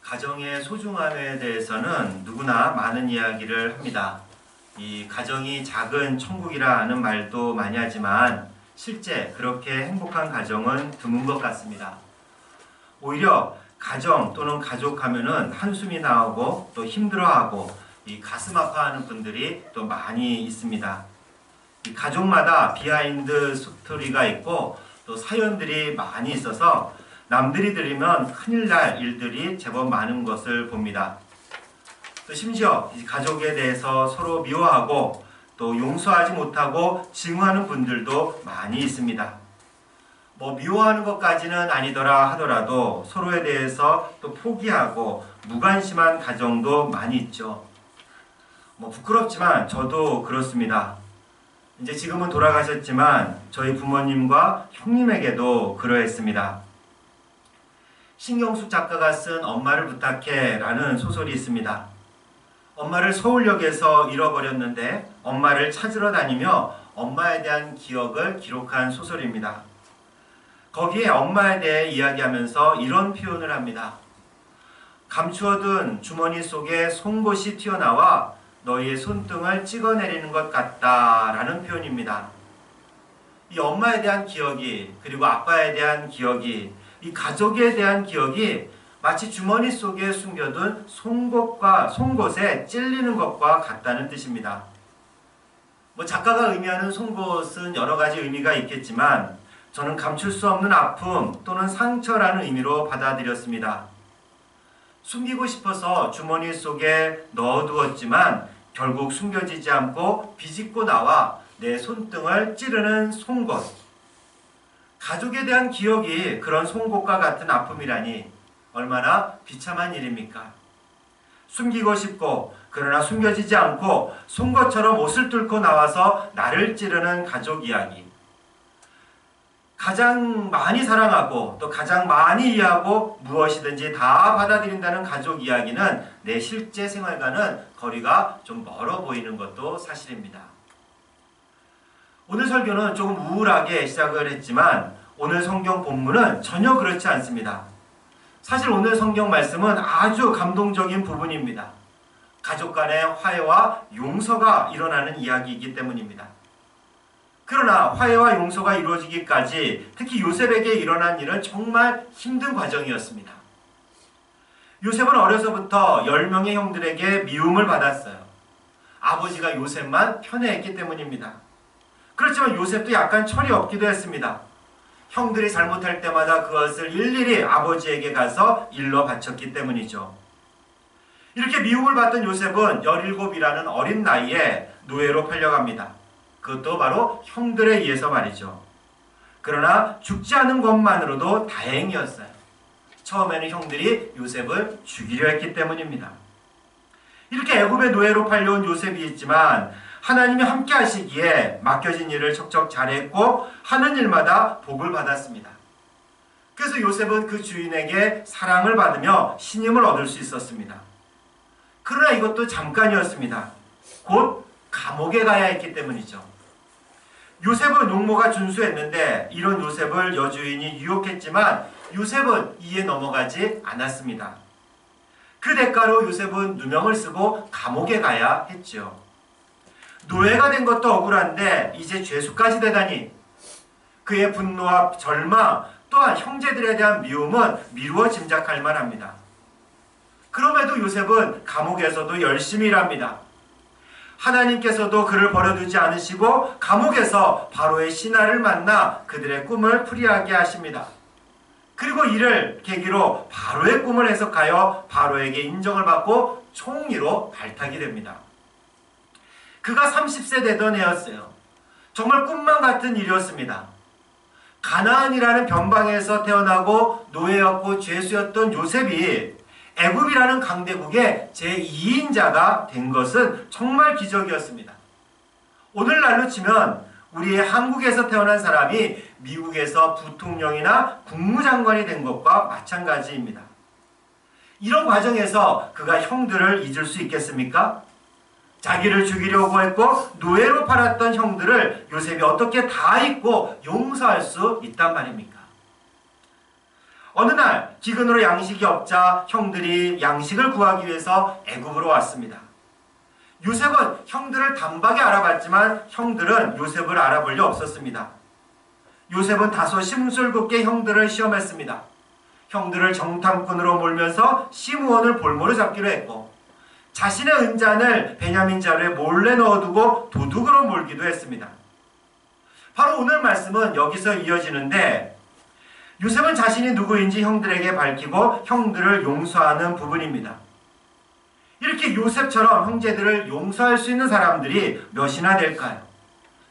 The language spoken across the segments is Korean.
가정의 소중함에 대해서는 누구나 많은 이야기를 합니다. 이 가정이 작은 천국이라는 말도 많이 하지만 실제 그렇게 행복한 가정은 드문 것 같습니다. 오히려 가정 또는 가족 하면은 한숨이 나오고 또 힘들어하고 이 가슴 아파하는 분들이 또 많이 있습니다. 이 가족마다 비하인드 스토리가 있고 또 사연들이 많이 있어서 남들이 들으면 큰일 날 일들이 제법 많은 것을 봅니다. 또 심지어 이 가족에 대해서 서로 미워하고 또 용서하지 못하고 증오하는 분들도 많이 있습니다. 미워하는 것까지는 아니더라 하더라도 서로에 대해서 또 포기하고 무관심한 가정도 많이 있죠. 부끄럽지만 저도 그렇습니다. 이제 지금은 돌아가셨지만 저희 부모님과 형님에게도 그러했습니다. 신경숙 작가가 쓴 엄마를 부탁해 라는 소설이 있습니다. 엄마를 서울역에서 잃어버렸는데 엄마를 찾으러 다니며 엄마에 대한 기억을 기록한 소설입니다. 거기에 엄마에 대해 이야기하면서 이런 표현을 합니다. 감추어둔 주머니 속에 송곳이 튀어나와 너희의 손등을 찍어내리는 것 같다 라는 표현입니다. 이 엄마에 대한 기억이 그리고 아빠에 대한 기억이 이 가족에 대한 기억이 마치 주머니 속에 숨겨둔 송곳에 찔리는 것과 같다는 뜻입니다. 작가가 의미하는 송곳은 여러 가지 의미가 있겠지만 저는 감출 수 없는 아픔 또는 상처라는 의미로 받아들였습니다. 숨기고 싶어서 주머니 속에 넣어두었지만 결국 숨겨지지 않고 비집고 나와 내 손등을 찌르는 송곳. 가족에 대한 기억이 그런 송곳과 같은 아픔이라니 얼마나 비참한 일입니까? 숨기고 싶고 그러나 숨겨지지 않고 송곳처럼 옷을 뚫고 나와서 나를 찌르는 가족 이야기. 가장 많이 사랑하고 또 가장 많이 이해하고 무엇이든지 다 받아들인다는 가족 이야기는 내 실제 생활과는 거리가 좀 멀어 보이는 것도 사실입니다. 오늘 설교는 조금 우울하게 시작을 했지만 오늘 성경 본문은 전혀 그렇지 않습니다. 사실 오늘 성경 말씀은 아주 감동적인 부분입니다. 가족 간의 화해와 용서가 일어나는 이야기이기 때문입니다. 그러나 화해와 용서가 이루어지기까지 특히 요셉에게 일어난 일은 정말 힘든 과정이었습니다. 요셉은 어려서부터 10명의 형들에게 미움을 받았어요. 아버지가 요셉만 편애했기 때문입니다. 그렇지만 요셉도 약간 철이 없기도 했습니다. 형들이 잘못할 때마다 그것을 일일이 아버지에게 가서 일러 바쳤기 때문이죠. 이렇게 미움을 받던 요셉은 17이라는 어린 나이에 노예로 팔려갑니다. 그것도 바로 형들에 의해서 말이죠. 그러나 죽지 않은 것만으로도 다행이었어요. 처음에는 형들이 요셉을 죽이려 했기 때문입니다. 이렇게 애굽의 노예로 팔려온 요셉이 있지만 하나님이 함께 하시기에 맡겨진 일을 척척 잘했고 하는 일마다 복을 받았습니다. 그래서 요셉은 그 주인에게 사랑을 받으며 신임을 얻을 수 있었습니다. 그러나 이것도 잠깐이었습니다. 곧 감옥에 가야 했기 때문이죠. 요셉은 용모가 준수했는데 이런 요셉을 여주인이 유혹했지만 요셉은 이에 넘어가지 않았습니다. 그 대가로 요셉은 누명을 쓰고 감옥에 가야 했죠. 노예가 된 것도 억울한데 이제 죄수까지 되다니 그의 분노와 절망 또한 형제들에 대한 미움은 미루어 짐작할 만합니다. 그럼에도 요셉은 감옥에서도 열심히 일합니다. 하나님께서도 그를 버려두지 않으시고 감옥에서 바로의 신하를 만나 그들의 꿈을 풀이하게 하십니다. 그리고 이를 계기로 바로의 꿈을 해석하여 바로에게 인정을 받고 총리로 발탁이 됩니다. 그가 30세 되던 해였어요. 정말 꿈만 같은 일이었습니다. 가나안이라는 변방에서 태어나고 노예였고 죄수였던 요셉이 애굽이라는 강대국의 제2인자가 된 것은 정말 기적이었습니다. 오늘날로 치면 우리의 한국에서 태어난 사람이 미국에서 부통령이나 국무장관이 된 것과 마찬가지입니다. 이런 과정에서 그가 형들을 잊을 수 있겠습니까? 자기를 죽이려고 했고 노예로 팔았던 형들을 요셉이 어떻게 다 잊고 용서할 수 있단 말입니까? 어느 날 기근으로 양식이 없자 형들이 양식을 구하기 위해서 애굽으로 왔습니다. 요셉은 형들을 단박에 알아봤지만 형들은 요셉을 알아볼 리 없었습니다. 요셉은 다소 심술궂게 형들을 시험했습니다. 형들을 정탐꾼으로 몰면서 시므온을 볼모로 잡기로 했고 자신의 은잔을 베냐민 자루에 몰래 넣어두고 도둑으로 몰기도 했습니다. 바로 오늘 말씀은 여기서 이어지는데 요셉은 자신이 누구인지 형들에게 밝히고 형들을 용서하는 부분입니다. 이렇게 요셉처럼 형제들을 용서할 수 있는 사람들이 몇이나 될까요?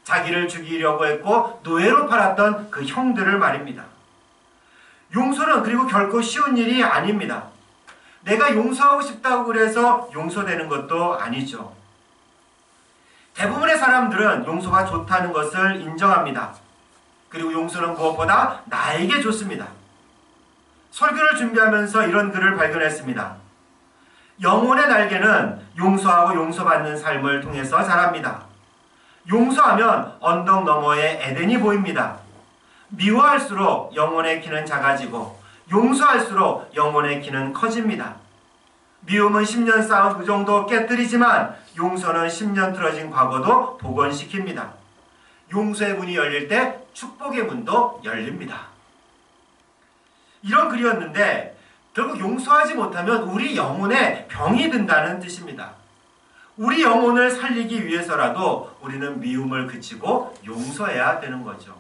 자기를 죽이려고 했고 노예로 팔았던 그 형들을 말입니다. 용서는 그리고 결코 쉬운 일이 아닙니다. 내가 용서하고 싶다고 그래서 용서되는 것도 아니죠. 대부분의 사람들은 용서가 좋다는 것을 인정합니다. 그리고 용서는 무엇보다 나에게 좋습니다. 설교를 준비하면서 이런 글을 발견했습니다. 영혼의 날개는 용서하고 용서받는 삶을 통해서 자랍니다. 용서하면 언덕 너머에 에덴이 보입니다. 미워할수록 영혼의 키는 작아지고 용서할수록 영혼의 키는 커집니다. 미움은 10년 쌓은 우정도 깨뜨리지만 용서는 10년 틀어진 과거도 복원시킵니다. 용서의 문이 열릴 때 축복의 문도 열립니다. 이런 글이었는데 결국 용서하지 못하면 우리 영혼에 병이 든다는 뜻입니다. 우리 영혼을 살리기 위해서라도 우리는 미움을 그치고 용서해야 되는 거죠.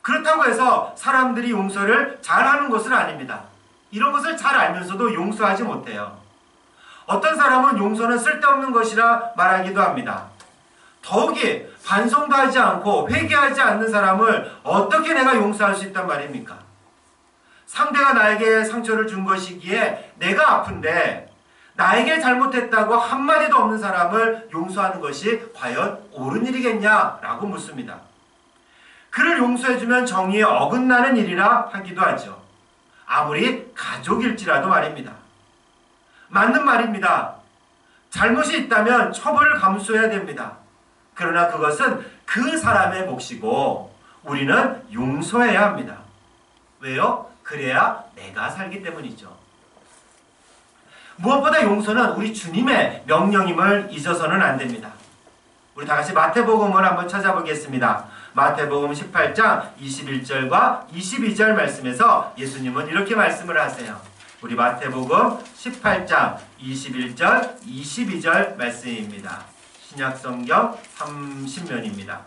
그렇다고 해서 사람들이 용서를 잘하는 것은 아닙니다. 이런 것을 잘 알면서도 용서하지 못해요. 어떤 사람은 용서는 쓸데없는 것이라 말하기도 합니다. 더욱이 반성도 하지 않고 회개하지 않는 사람을 어떻게 내가 용서할 수 있단 말입니까? 상대가 나에게 상처를 준 것이기에 내가 아픈데 나에게 잘못했다고 한마디도 없는 사람을 용서하는 것이 과연 옳은 일이겠냐라고 묻습니다. 그를 용서해주면 정의에 어긋나는 일이라 하기도 하죠. 아무리 가족일지라도 말입니다. 맞는 말입니다. 잘못이 있다면 처벌을 감수해야 됩니다. 그러나 그것은 그 사람의 몫이고 우리는 용서해야 합니다. 왜요? 그래야 내가 살기 때문이죠. 무엇보다 용서는 우리 주님의 명령임을 잊어서는 안 됩니다. 우리 다 같이 마태복음을 한번 찾아보겠습니다. 마태복음 18장 21절과 22절 말씀에서 예수님은 이렇게 말씀을 하세요. 우리 마태복음 18장 21절 22절 말씀입니다. 신약성경 30면입니다.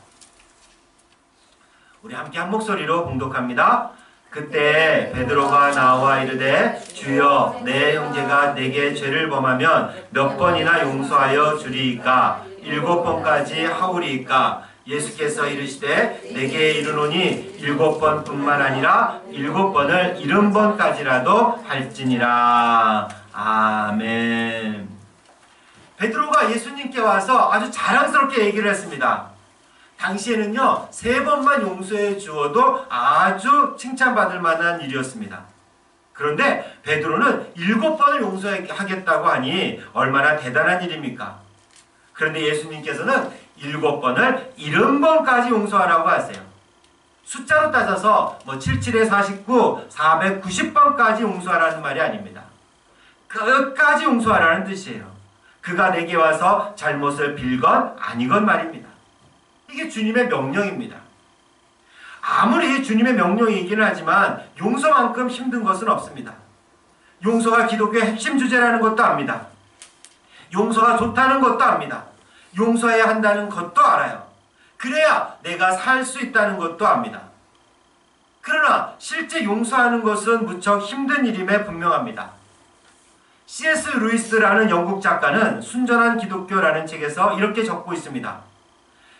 우리 함께 한 목소리로 봉독합니다. 그때 베드로가 나와 이르되 주여 내 형제가 내게 죄를 범하면 몇 번이나 용서하여 주리이까 7번까지 하오리이까 예수께서 이르시되 내게 이르노니 7번뿐만 아니라 7번을 70번까지라도 할지니라. 아멘. 베드로가 예수님께 와서 아주 자랑스럽게 얘기를 했습니다. 당시에는요 3번만 용서해 주어도 아주 칭찬받을 만한 일이었습니다. 그런데 베드로는 7번을 용서하겠다고 하니 얼마나 대단한 일입니까? 그런데 예수님께서는 7번을 70번까지 용서하라고 하세요. 숫자로 따져서 77에 49, 490번까지 용서하라는 말이 아닙니다. 끝까지 용서하라는 뜻이에요. 그가 내게 와서 잘못을 빌건 아니건 말입니다. 이게 주님의 명령입니다. 아무리 주님의 명령이기는 하지만 용서만큼 힘든 것은 없습니다. 용서가 기독교의 핵심 주제라는 것도 압니다. 용서가 좋다는 것도 압니다. 용서해야 한다는 것도 알아요. 그래야 내가 살 수 있다는 것도 압니다. 그러나 실제 용서하는 것은 무척 힘든 일임에 분명합니다. C.S. 루이스라는 영국 작가는 순전한 기독교라는 책에서 이렇게 적고 있습니다.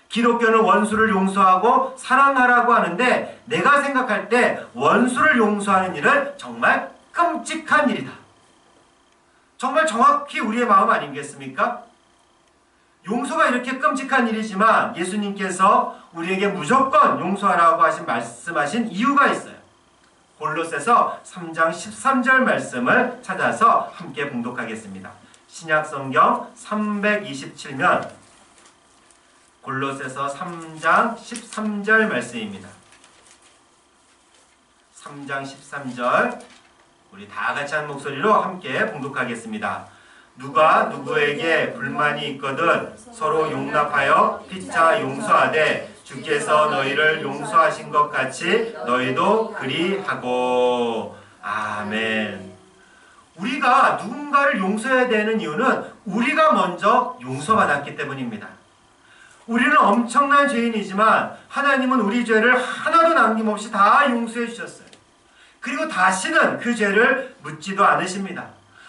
기독교는 원수를 용서하고 사랑하라고 하는데 내가 생각할 때 원수를 용서하는 일은 정말 끔찍한 일이다. 정말 정확히 우리의 마음 아니겠습니까? 용서가 이렇게 끔찍한 일이지만 예수님께서 우리에게 무조건 용서하라고 말씀하신 이유가 있어요. 골로새서 3장 13절 말씀을 찾아서 함께 봉독하겠습니다. 신약성경 327면 골로새서 3장 13절 말씀입니다. 3장 13절 우리 다 같이 한 목소리로 함께 봉독하겠습니다. 누가 누구에게 불만이 있거든 서로 용납하여 피차 용서하되 주께서 너희를 용서하신 것 같이 너희도 그리하고. 아멘. 우리가 누군가를 용서해야 되는 이유는 우리가 먼저 용서받았기 때문입니다. 우리는 엄청난 죄인이지만 하나님은 우리 죄를 하나도 남김없이 다 용서해 주셨어요. 그리고 다시는 그 죄를 묻지도 않으십니다.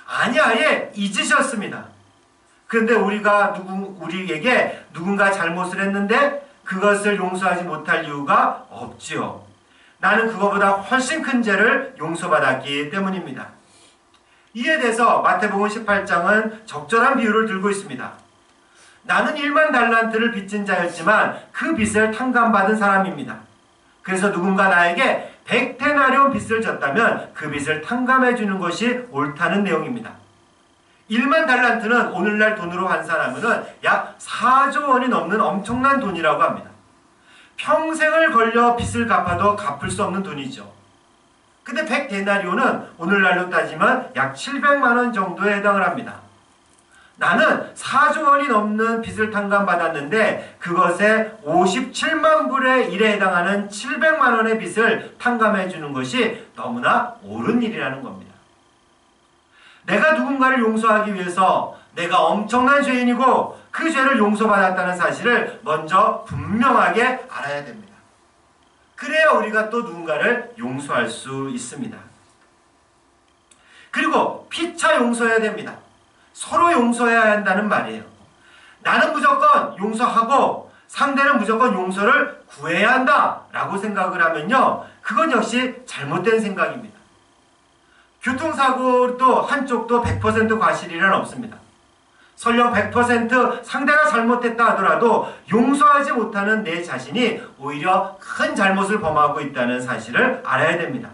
아예 잊으셨습니다. 그런데 우리에게 누군가 잘못을 했는데 그것을 용서하지 못할 이유가 없지요. 나는 그거보다 훨씬 큰 죄를 용서받았기 때문입니다. 이에 대해서 마태복음 18장은 적절한 비유를 들고 있습니다. 나는 1만 달란트를 빚진 자였지만 그 빚을 탕감받은 사람입니다. 그래서 누군가 나에게 100데나리온 빚을 졌다면 그 빚을 탕감해 주는 것이 옳다는 내용입니다. 1만 달란트는 오늘날 돈으로 환산하면 약 4조 원이 넘는 엄청난 돈이라고 합니다. 평생을 걸려 빚을 갚아도 갚을 수 없는 돈이죠. 근데 100데나리온은 오늘날로 따지면 약 700만 원 정도에 해당을 합니다. 나는 4조 원이 넘는 빚을 탕감받았는데 그것에 57만 불의 일에 해당하는 700만 원의 빚을 탕감해 주는 것이 너무나 옳은 일이라는 겁니다. 내가 누군가를 용서하기 위해서 내가 엄청난 죄인이고 그 죄를 용서받았다는 사실을 먼저 분명하게 알아야 됩니다. 그래야 우리가 또 누군가를 용서할 수 있습니다. 그리고 피차 용서해야 됩니다. 서로 용서해야 한다는 말이에요. 나는 무조건 용서하고 상대는 무조건 용서를 구해야 한다라고 생각을 하면요, 그건 역시 잘못된 생각입니다. 교통사고도 한쪽도 100% 과실이란 없습니다. 설령 100% 상대가 잘못했다 하더라도 용서하지 못하는 내 자신이 오히려 큰 잘못을 범하고 있다는 사실을 알아야 됩니다.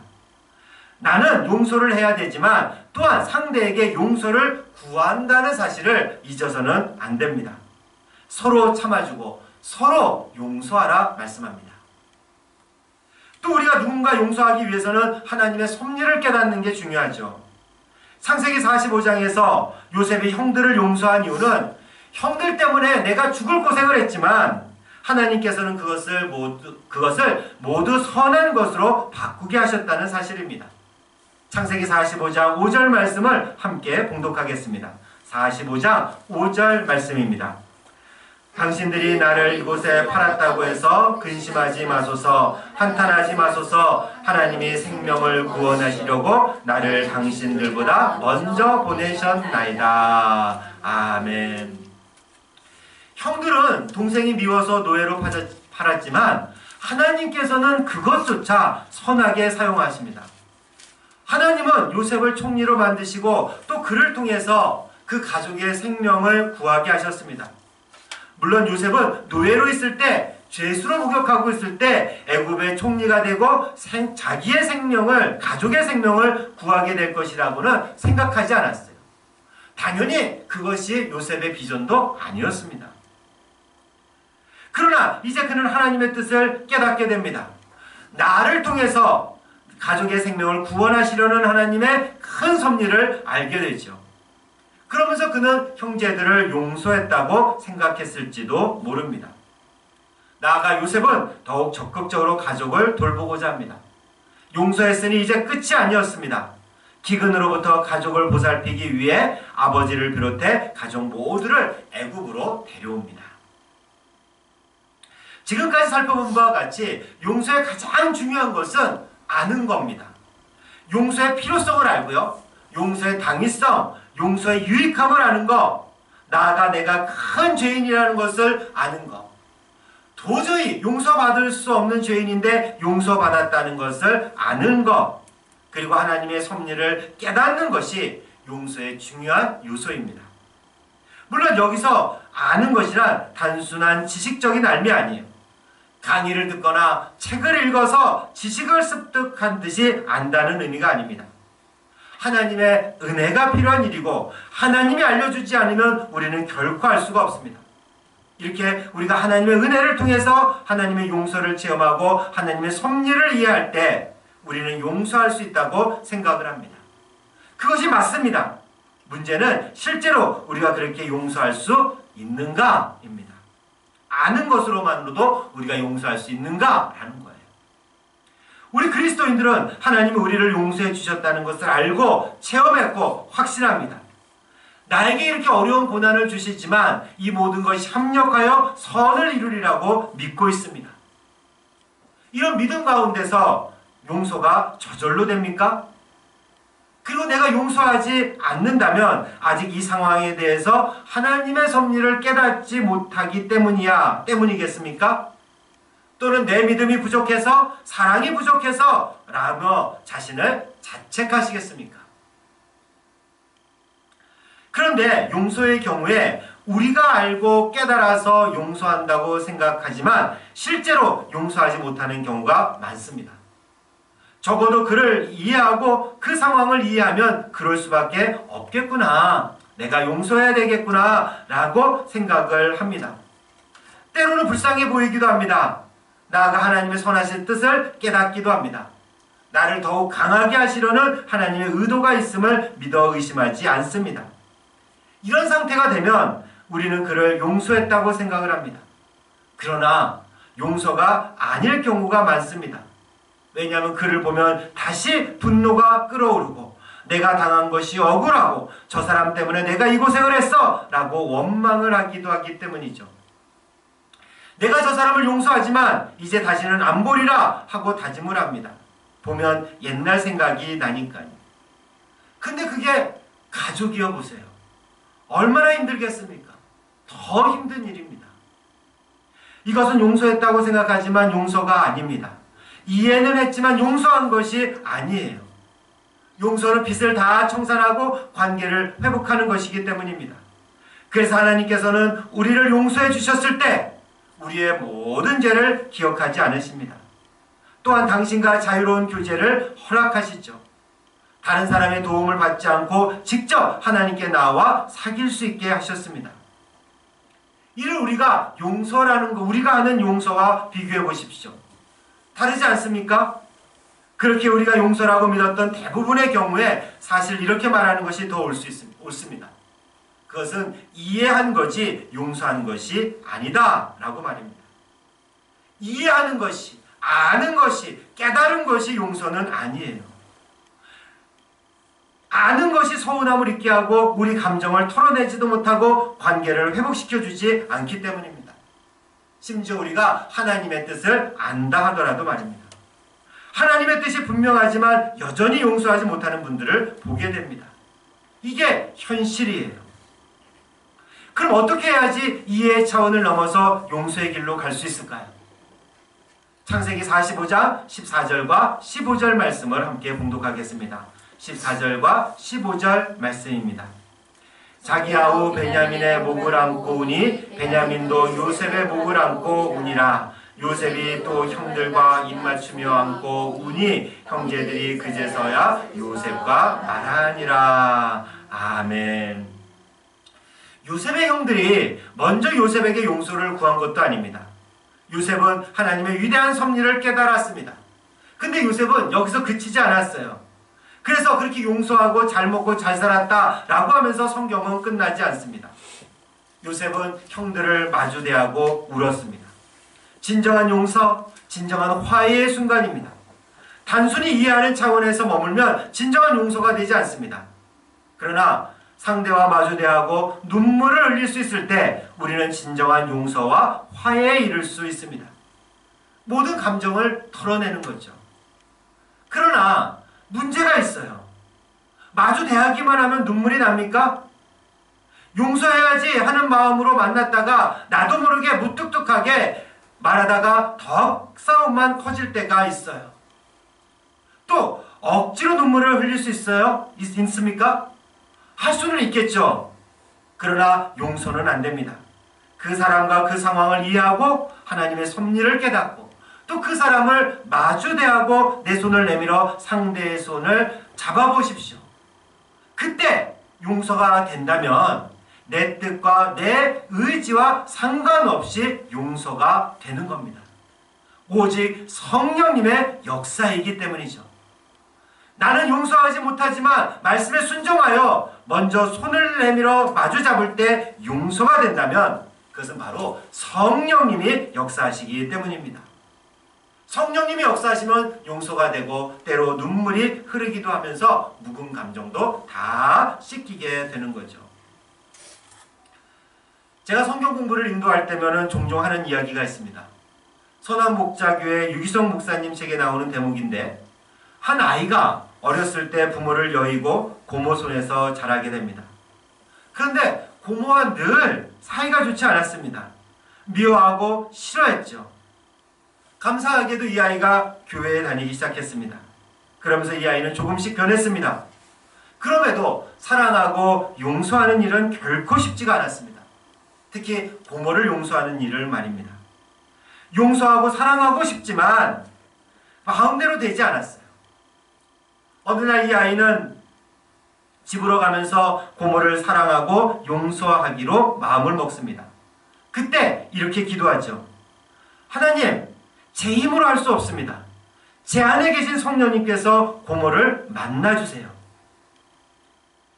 나는 용서를 해야 되지만 또한 상대에게 용서를 구한다는 사실을 잊어서는 안 됩니다. 서로 참아주고 서로 용서하라 말씀합니다. 또 우리가 누군가 용서하기 위해서는 하나님의 섭리를 깨닫는 게 중요하죠. 창세기 45장에서 요셉이 형들을 용서한 이유는 형들 때문에 내가 죽을 고생을 했지만 하나님께서는 그것을 모두 선한 것으로 바꾸게 하셨다는 사실입니다. 창세기 45장 5절 말씀을 함께 봉독하겠습니다. 45장 5절 말씀입니다. 당신들이 나를 이곳에 팔았다고 해서 근심하지 마소서, 한탄하지 마소서. 하나님이 생명을 구원하시려고 나를 당신들보다 먼저 보내셨나이다. 아멘. 형들은 동생이 미워서 노예로 팔았지만 하나님께서는 그것조차 선하게 사용하십니다. 하나님은 요셉을 총리로 만드시고 또 그를 통해서 그 가족의 생명을 구하게 하셨습니다. 물론 요셉은 노예로 있을 때, 죄수로 목욕하고 있을 때 애굽의 총리가 되고 자기의 생명을, 가족의 생명을 구하게 될 것이라고는 생각하지 않았어요. 당연히 그것이 요셉의 비전도 아니었습니다. 그러나 이제 그는 하나님의 뜻을 깨닫게 됩니다. 나를 통해서 가족의 생명을 구원하시려는 하나님의 큰 섭리를 알게 되죠. 그러면서 그는 형제들을 용서했다고 생각했을지도 모릅니다. 나아가 요셉은 더욱 적극적으로 가족을 돌보고자 합니다. 용서했으니 이제 끝이 아니었습니다. 기근으로부터 가족을 보살피기 위해 아버지를 비롯해 가족 모두를 애굽으로 데려옵니다. 지금까지 살펴본 바와 같이 용서의 가장 중요한 것은 아는 겁니다. 용서의 필요성을 알고요, 용서의 당위성, 용서의 유익함을 아는 것, 나아가 내가 큰 죄인이라는 것을 아는 것, 도저히 용서받을 수 없는 죄인인데 용서받았다는 것을 아는 것, 그리고 하나님의 섭리를 깨닫는 것이 용서의 중요한 요소입니다. 물론 여기서 아는 것이란 단순한 지식적인 알미 아니에요. 강의를 듣거나 책을 읽어서 지식을 습득한 듯이 안다는 의미가 아닙니다. 하나님의 은혜가 필요한 일이고 하나님이 알려주지 않으면 우리는 결코 알 수가 없습니다. 이렇게 우리가 하나님의 은혜를 통해서 하나님의 용서를 체험하고 하나님의 섭리를 이해할 때 우리는 용서할 수 있다고 생각을 합니다. 그것이 맞습니다. 문제는 실제로 우리가 그렇게 용서할 수 있는가입니다. 아는 것으로만으로도 우리가 용서할 수 있는가라는 거예요. 우리 그리스도인들은 하나님이 우리를 용서해 주셨다는 것을 알고 체험했고 확신합니다. 나에게 이렇게 어려운 고난을 주시지만 이 모든 것이 합력하여 선을 이루리라고 믿고 있습니다. 이런 믿음 가운데서 용서가 저절로 됩니까? 그리고 내가 용서하지 않는다면 아직 이 상황에 대해서 하나님의 섭리를 깨닫지 못하기 때문이겠습니까? 또는 내 믿음이 부족해서, 사랑이 부족해서 라며 자신을 자책하시겠습니까? 그런데 용서의 경우에 우리가 알고 깨달아서 용서한다고 생각하지만 실제로 용서하지 못하는 경우가 많습니다. 적어도 그를 이해하고 그 상황을 이해하면 그럴 수밖에 없겠구나, 내가 용서해야 되겠구나 라고 생각을 합니다. 때로는 불쌍해 보이기도 합니다. 나아가 하나님의 선하신 뜻을 깨닫기도 합니다. 나를 더욱 강하게 하시려는 하나님의 의도가 있음을 믿어 의심하지 않습니다. 이런 상태가 되면 우리는 그를 용서했다고 생각을 합니다. 그러나 용서가 아닐 경우가 많습니다. 왜냐하면 그를 보면 다시 분노가 끓어오르고 내가 당한 것이 억울하고 저 사람 때문에 내가 이 고생을 했어 라고 원망을 하기도 하기 때문이죠. 내가 저 사람을 용서하지만 이제 다시는 안 보리라 하고 다짐을 합니다. 보면 옛날 생각이 나니까요. 근데 그게 가족이어 보세요. 얼마나 힘들겠습니까? 더 힘든 일입니다. 이것은 용서했다고 생각하지만 용서가 아닙니다. 이해는 했지만 용서한 것이 아니에요. 용서는 빚을 다 청산하고 관계를 회복하는 것이기 때문입니다. 그래서 하나님께서는 우리를 용서해 주셨을 때 우리의 모든 죄를 기억하지 않으십니다. 또한 당신과 자유로운 교제를 허락하시죠. 다른 사람의 도움을 받지 않고 직접 하나님께 나와 사귈 수 있게 하셨습니다. 이를 우리가 용서라는 거, 우리가 하는 용서와 비교해 보십시오. 다르지 않습니까? 그렇게 우리가 용서라고 믿었던 대부분의 경우에 사실 이렇게 말하는 것이 더 옳습니다. 그것은 이해한 거지 용서한 것이 아니다 라고 말입니다. 이해하는 것이, 아는 것이, 깨달은 것이 용서는 아니에요. 아는 것이 서운함을 잊게 하고 우리 감정을 털어내지도 못하고 관계를 회복시켜주지 않기 때문입니다. 심지어 우리가 하나님의 뜻을 안다 하더라도 말입니다. 하나님의 뜻이 분명하지만 여전히 용서하지 못하는 분들을 보게 됩니다. 이게 현실이에요. 그럼 어떻게 해야지 이해의 차원을 넘어서 용서의 길로 갈 수 있을까요? 창세기 45장 14절과 15절 말씀을 함께 봉독하겠습니다. 14절과 15절 말씀입니다. 자기 아우 베냐민의 목을 안고 우니 베냐민도 요셉의 목을 안고 우니라. 요셉이 또 형들과 입맞추며 안고 우니 형제들이 그제서야 요셉과 말하니라. 아멘. 요셉의 형들이 먼저 요셉에게 용서를 구한 것도 아닙니다. 요셉은 하나님의 위대한 섭리를 깨달았습니다. 근데 요셉은 여기서 그치지 않았어요. 그래서 그렇게 용서하고 잘 먹고 잘 살았다라고 하면서 성경은 끝나지 않습니다. 요셉은 형들을 마주대하고 울었습니다. 진정한 용서, 진정한 화해의 순간입니다. 단순히 이해하는 차원에서 머물면 진정한 용서가 되지 않습니다. 그러나 상대와 마주대하고 눈물을 흘릴 수 있을 때 우리는 진정한 용서와 화해에 이를 수 있습니다. 모든 감정을 털어내는 거죠. 그러나 문제가 있어요. 마주 대하기만 하면 눈물이 납니까? 용서해야지 하는 마음으로 만났다가 나도 모르게 무뚝뚝하게 말하다가 더 싸움만 커질 때가 있어요. 또 억지로 눈물을 흘릴 수 있습니까? 할 수는 있겠죠. 그러나 용서는 안 됩니다. 그 사람과 그 상황을 이해하고 하나님의 섭리를 깨닫고 또 그 사람을 마주대하고 내 손을 내밀어 상대의 손을 잡아보십시오. 그때 용서가 된다면 내 뜻과 내 의지와 상관없이 용서가 되는 겁니다. 오직 성령님의 역사이기 때문이죠. 나는 용서하지 못하지만 말씀에 순종하여 먼저 손을 내밀어 마주 잡을 때 용서가 된다면 그것은 바로 성령님이 역사하시기 때문입니다. 성령님이 역사하시면 용서가 되고 때로 눈물이 흐르기도 하면서 묵은 감정도 다 씻기게 되는 거죠. 제가 성경 공부를 인도할 때면은 종종 하는 이야기가 있습니다. 선한목자교회 유기성 목사님 책에 나오는 대목인데 한 아이가 어렸을 때 부모를 여의고 고모 손에서 자라게 됩니다. 그런데 고모와 늘 사이가 좋지 않았습니다. 미워하고 싫어했죠. 감사하게도 이 아이가 교회에 다니기 시작했습니다. 그러면서 이 아이는 조금씩 변했습니다. 그럼에도 사랑하고 용서하는 일은 결코 쉽지가 않았습니다. 특히 고모를 용서하는 일을 말입니다. 용서하고 사랑하고 싶지만 마음대로 되지 않았어요. 어느 날 이 아이는 집으로 가면서 고모를 사랑하고 용서하기로 마음을 먹습니다. 그때 이렇게 기도하죠. 하나님, 제 힘으로 할 수 없습니다. 제 안에 계신 성령님께서 고모를 만나주세요.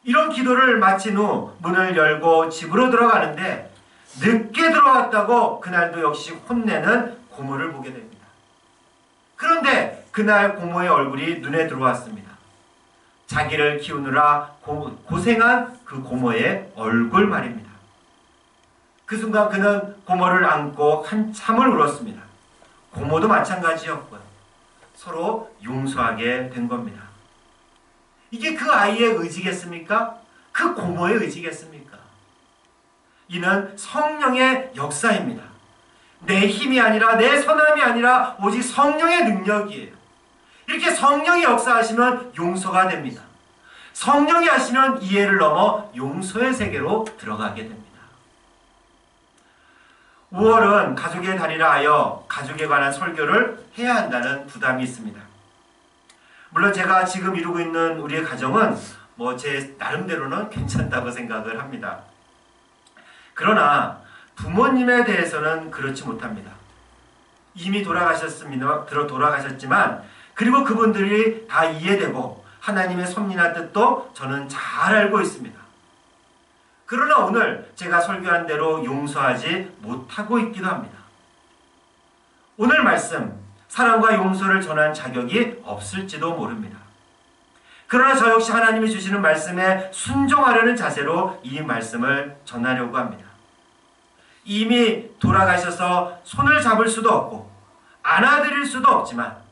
이런 기도를 마친 후 문을 열고 집으로 들어가는데 늦게 들어왔다고 그날도 역시 혼내는 고모를 보게 됩니다. 그런데 그날 고모의 얼굴이 눈에 들어왔습니다. 자기를 키우느라 고생한 그 고모의 얼굴 말입니다. 그 순간 그는 고모를 안고 한참을 울었습니다. 고모도 마찬가지였고요. 서로 용서하게 된 겁니다. 이게 그 아이의 의지겠습니까? 그 고모의 의지겠습니까? 이는 성령의 역사입니다. 내 힘이 아니라 내 선함이 아니라 오직 성령의 능력이에요. 이렇게 성령이 역사하시면 용서가 됩니다. 성령이 하시면 이해를 넘어 용서의 세계로 들어가게 됩니다. 5월은 가족의 달이라 하여 가족에 관한 설교를 해야 한다는 부담이 있습니다. 물론 제가 지금 이루고 있는 우리의 가정은 제 나름대로는 괜찮다고 생각을 합니다. 그러나 부모님에 대해서는 그렇지 못합니다. 이미 돌아가셨지만 그리고 그분들이 다 이해되고 하나님의 섭리나 뜻도 저는 잘 알고 있습니다. 그러나 오늘 제가 설교한 대로 용서하지 못하고 있기도 합니다. 오늘 말씀, 사랑과 용서를 전한 자격이 없을지도 모릅니다. 그러나 저 역시 하나님이 주시는 말씀에 순종하려는 자세로 이 말씀을 전하려고 합니다. 이미 돌아가셔서 손을 잡을 수도 없고 안아드릴 수도 없지만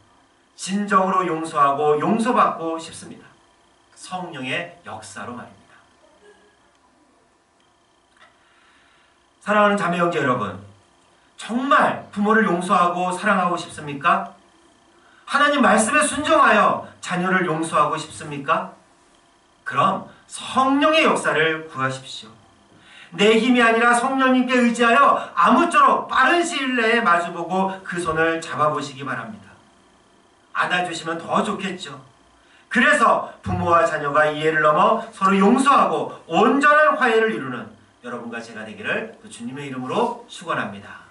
진정으로 용서하고 용서받고 싶습니다. 성령의 역사로 말입니다. 사랑하는 자매 형제 여러분, 정말 부모를 용서하고 사랑하고 싶습니까? 하나님 말씀에 순종하여 자녀를 용서하고 싶습니까? 그럼 성령의 역사를 구하십시오. 내 힘이 아니라 성령님께 의지하여 아무쪼록 빠른 시일 내에 마주보고 그 손을 잡아보시기 바랍니다. 안아주시면 더 좋겠죠. 그래서 부모와 자녀가 이해를 넘어 서로 용서하고 온전한 화해를 이루는 여러분과 제가 되기를 주님의 이름으로 축원합니다.